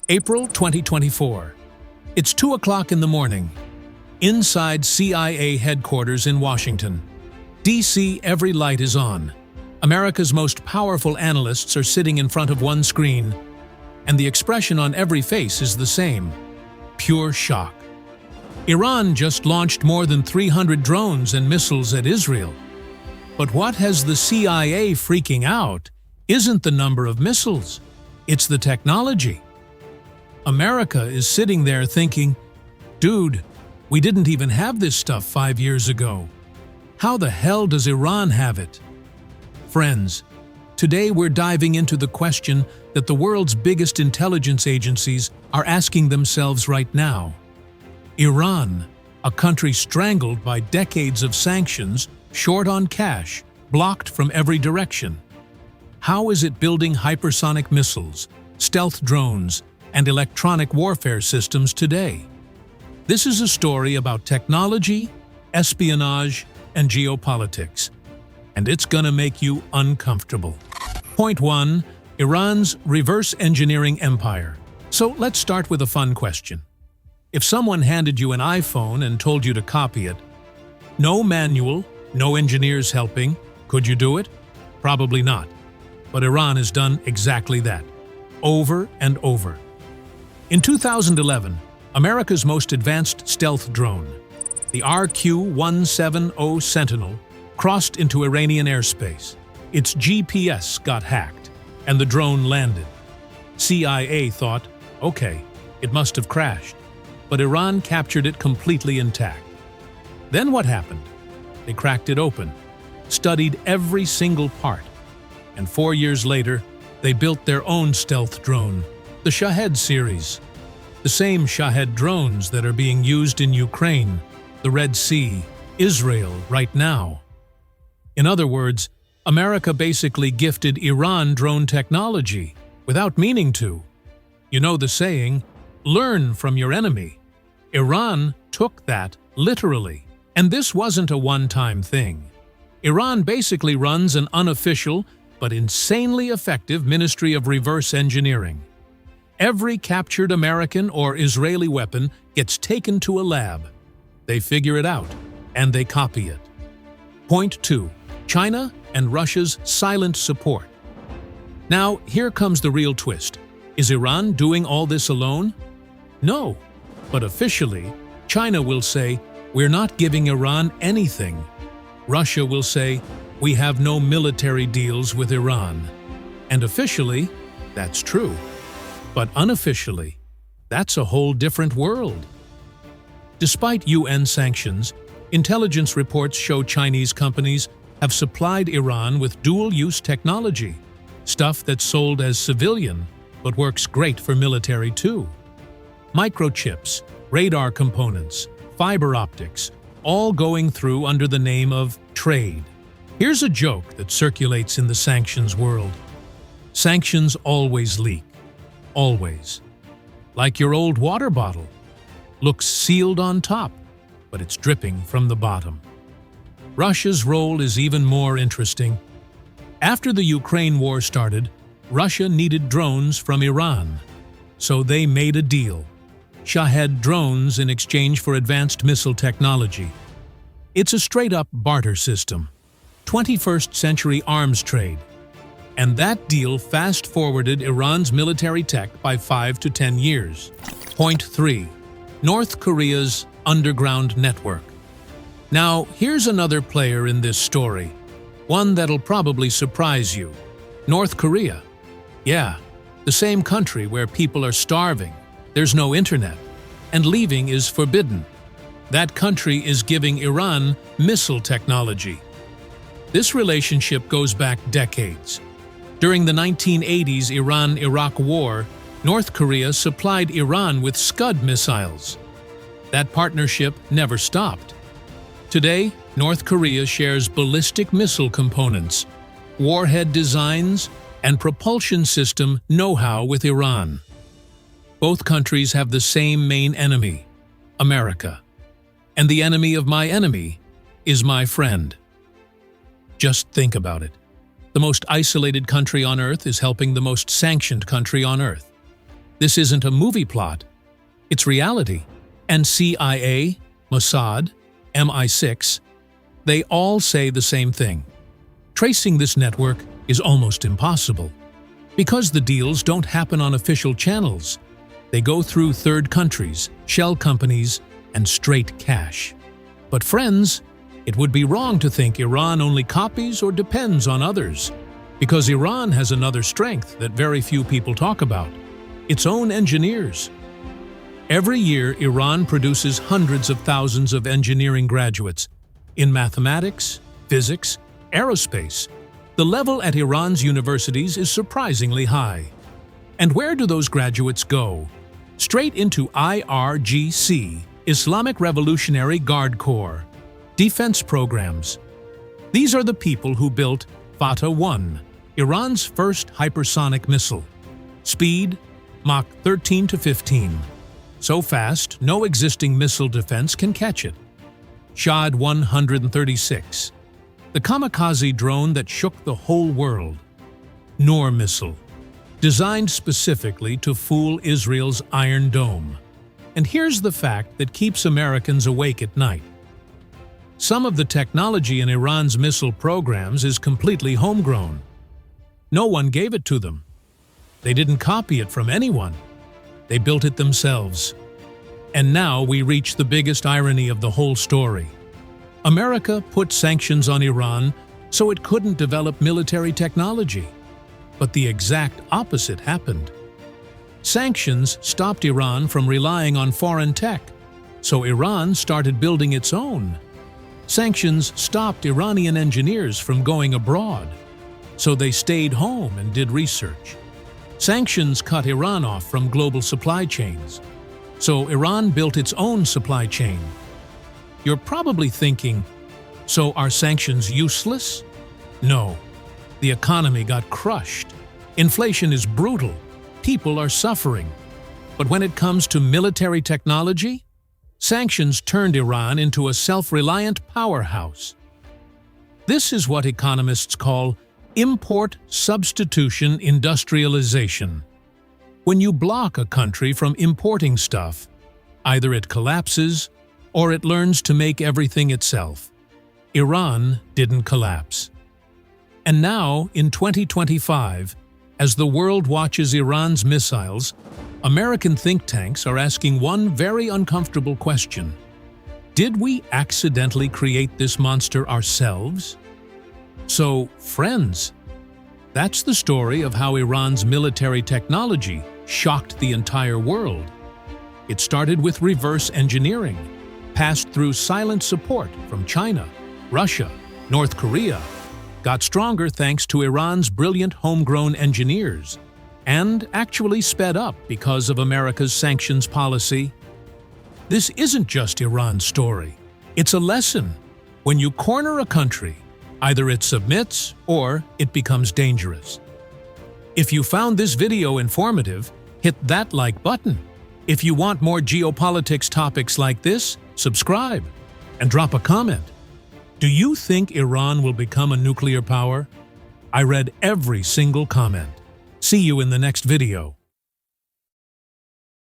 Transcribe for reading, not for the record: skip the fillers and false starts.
April 2024. It's 2 o'clock in the morning. Inside CIA headquarters in Washington, D.C., every light is on. America's most powerful analysts are sitting in front of one screen, and the expression on every face is the same: pure shock. Iran just launched more than 300 drones and missiles at Israel. But what has the CIA freaking out isn't the number of missiles, it's the technology. America is sitting there thinking, dude, we didn't even have this stuff 5 years ago. How the hell does Iran have it? Friends, today we're diving into the question that the world's biggest intelligence agencies are asking themselves right now. Iran, a country strangled by decades of sanctions, short on cash, blocked from every direction. How is it building hypersonic missiles, stealth drones, and electronic warfare systems today? This is a story about technology, espionage, and geopolitics, and it's gonna make you uncomfortable. Point 1. Iran's reverse engineering empire. So let's start with a fun question. If someone handed you an iPhone and told you to copy it, no manual, no engineers helping, could you do it? Probably not. But Iran has done exactly that, over and over. In 2011, America's most advanced stealth drone, the RQ-170 Sentinel, crossed into Iranian airspace. Its GPS got hacked, and the drone landed. CIA thought, okay, it must have crashed, but Iran captured it completely intact. Then what happened? They cracked it open, studied every single part, and 4 years later, they built their own stealth drone, the Shahed series. The same Shahed drones that are being used in Ukraine, the Red Sea, Israel right now. In other words, America basically gifted Iran drone technology without meaning to. You know the saying, learn from your enemy. Iran took that literally. And this wasn't a one-time thing. Iran basically runs an unofficial but insanely effective ministry of reverse engineering. Every captured American or Israeli weapon gets taken to a lab. They figure it out, and they copy it. Point 2. China and Russia's silent support. Now, here comes the real twist. Is Iran doing all this alone? No. But officially, China will say, we're not giving Iran anything. Russia will say, we have no military deals with Iran. And officially, that's true. But unofficially, that's a whole different world. Despite UN sanctions, intelligence reports show Chinese companies have supplied Iran with dual-use technology, stuff that's sold as civilian but works great for military too. Microchips, radar components, fiber optics, all going through under the name of trade. Here's a joke that circulates in the sanctions world. Sanctions always leak. Always. Like your old water bottle. Looks sealed on top, but it's dripping from the bottom. Russia's role is even more interesting. After the Ukraine war started, Russia needed drones from Iran. So they made a deal. Shahed drones in exchange for advanced missile technology. It's a straight-up barter system. 21st century arms trade. And that deal fast-forwarded Iran's military tech by 5 to 10 years. Point 3. North Korea's underground network. Now, here's another player in this story. One that'll probably surprise you. North Korea. Yeah, the same country where people are starving, there's no internet, and leaving is forbidden. That country is giving Iran missile technology. This relationship goes back decades. During the 1980s Iran-Iraq War, North Korea supplied Iran with Scud missiles. That partnership never stopped. Today, North Korea shares ballistic missile components, warhead designs, and propulsion system know-how with Iran. Both countries have the same main enemy, America. And the enemy of my enemy is my friend. Just think about it. The most isolated country on Earth is helping the most sanctioned country on Earth. This isn't a movie plot. It's reality. And CIA, Mossad, MI6, they all say the same thing. Tracing this network is almost impossible. Because the deals don't happen on official channels. They go through third countries, shell companies, and straight cash. But friends, it would be wrong to think Iran only copies or depends on others. Because Iran has another strength that very few people talk about: its own engineers. Every year, Iran produces hundreds of thousands of engineering graduates in mathematics, physics, aerospace. The level at Iran's universities is surprisingly high. And where do those graduates go? Straight into IRGC, Islamic Revolutionary Guard Corps, defense programs. These are the people who built Fateh-1, Iran's first hypersonic missile. Speed, Mach 13 to 15. So fast, no existing missile defense can catch it. Shahed 136, the kamikaze drone that shook the whole world. Noor missile, designed specifically to fool Israel's Iron Dome. And here's the fact that keeps Americans awake at night. Some of the technology in Iran's missile programs is completely homegrown. No one gave it to them. They didn't copy it from anyone. They built it themselves. And now we reach the biggest irony of the whole story. America put sanctions on Iran so it couldn't develop military technology. But the exact opposite happened. Sanctions stopped Iran from relying on foreign tech, so Iran started building its own. Sanctions stopped Iranian engineers from going abroad, so they stayed home and did research. Sanctions cut Iran off from global supply chains, so Iran built its own supply chain. You're probably thinking, so are sanctions useless? No. The economy got crushed. Inflation is brutal. People are suffering. But when it comes to military technology, sanctions turned Iran into a self-reliant powerhouse. This is what economists call import substitution industrialization. When you block a country from importing stuff, either it collapses or it learns to make everything itself. Iran didn't collapse. And now, in 2025, as the world watches Iran's missiles, American think tanks are asking one very uncomfortable question. Did we accidentally create this monster ourselves? So, friends, that's the story of how Iran's military technology shocked the entire world. It started with reverse engineering, passed through silent support from China, Russia, North Korea, got stronger thanks to Iran's brilliant homegrown engineers, and actually sped up because of America's sanctions policy. This isn't just Iran's story. It's a lesson. When you corner a country, either it submits or it becomes dangerous. If you found this video informative, hit that like button. If you want more geopolitics topics like this, subscribe and drop a comment. Do you think Iran will become a nuclear power? I read every single comment. See you in the next video.